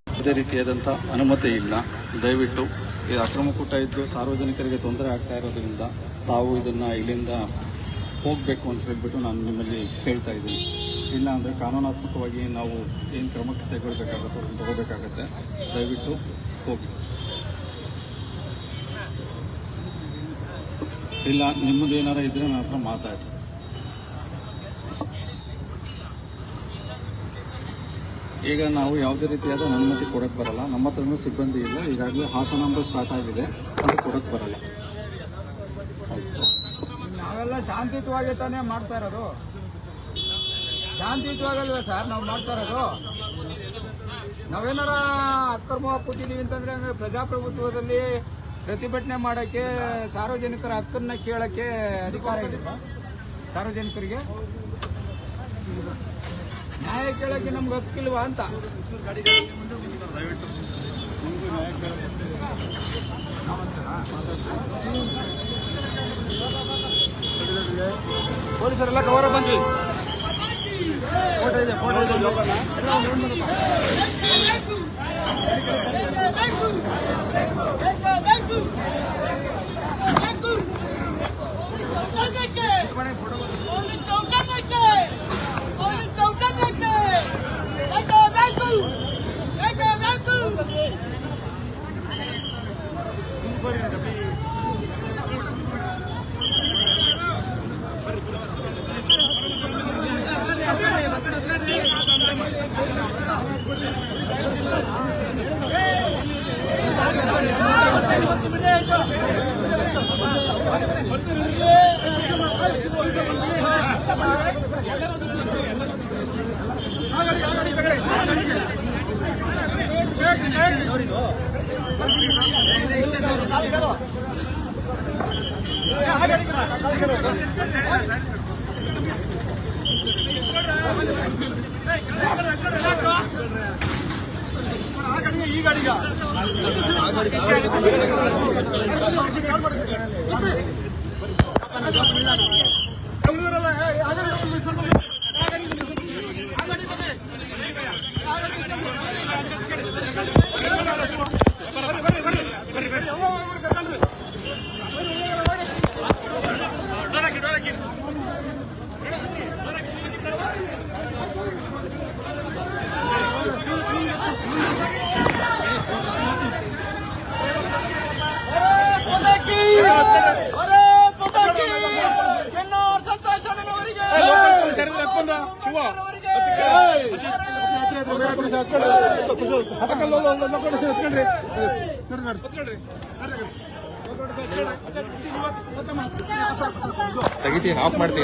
ಯಾವುದೇ ರೀತಿಯಾದಂಥ ಅನುಮತಿ ಇಲ್ಲ. ದಯವಿಟ್ಟು ಈ ಅಕ್ರಮಕೂಟ ಇದ್ದು ಸಾರ್ವಜನಿಕರಿಗೆ ತೊಂದರೆ ಆಗ್ತಾ ಇರೋದ್ರಿಂದ ತಾವು ಇದನ್ನು ಇಲ್ಲಿಂದ ಹೋಗಬೇಕು ಅಂತ ಹೇಳ್ಬಿಟ್ಟು ನಾನು ನಿಮ್ಮಲ್ಲಿ ಕೇಳ್ತಾ ಇದ್ದೀನಿ. ಇಲ್ಲ ಅಂದರೆ ಕಾನೂನಾತ್ಮಕವಾಗಿ ನಾವು ಏನು ಕ್ರಮಕ್ಕೆ ತೆಗೊಳ್ಬೇಕಾಗುತ್ತೋ ಅದನ್ನು ತಗೋಬೇಕಾಗತ್ತೆ. ದಯವಿಟ್ಟು ಹೋಗಿ. ಇಲ್ಲ ನಿಮ್ಮದೇನಾರ ಇದ್ರೆ ನನ್ನ ಹತ್ರ ಮಾತಾಡಿ. ಈಗ ನಾವು ಯಾವುದೇ ರೀತಿಯಾದ ಅನುಮತಿ ಕೊಡಕ್ಕೆ ಬರಲ್ಲ. ನಮ್ಮ ಹತ್ರನೂ ಸಿಬ್ಬಂದಿ ಇಲ್ಲ. ಈಗಾಗಲೇ ಹಾಸನ ನಂಬರ್ ಸ್ಟಾರ್ಟ್ ಆಗಿದೆ, ಅದು ಕೊಡಕ್ಕೆ ಬರಲ್ಲ. ನಾವೆಲ್ಲ ಶಾಂತಿಯುತವಾಗಿ ತಾನೇ ಮಾಡ್ತಾ ಇರೋದು. ಶಾಂತಿಯುತವಾಗಲ್ವೇ ಸರ್ ನಾವು ಮಾಡ್ತಾ ಇರೋದು? ನಾವೇನಾರ ಅಕ್ರಮ ಕೂತಿದೀವಿ ಅಂತಂದ್ರೆ ಪ್ರಜಾಪ್ರಭುತ್ವದಲ್ಲಿ ಪ್ರತಿಭಟನೆ ಮಾಡೋಕ್ಕೆ, ಸಾರ್ವಜನಿಕರ ಹಕ್ಕನ್ನ ಕೇಳಕ್ಕೆ ಅಧಿಕಾರ ಇದೆ ಸಾರ್ವಜನಿಕರಿಗೆ. ನ್ಯಾಯ ಕೇಳಕ್ಕೆ ನಮ್ಗೆ ಹಕ್ಕಿಲ್ವಾ ಅಂತ. ಪೊಲೀಸರೆಲ್ಲ ಕವರ ಬಂದ್ವಿ. ಫೋಟೋ ಇದೆ, ಫೋಟೋ ಇದೆ. ಈ ಗಾಡಿಗ ತೆಗಿತೀನಿ, ಆಫ್ ಮಾಡ್ತೀನಿ.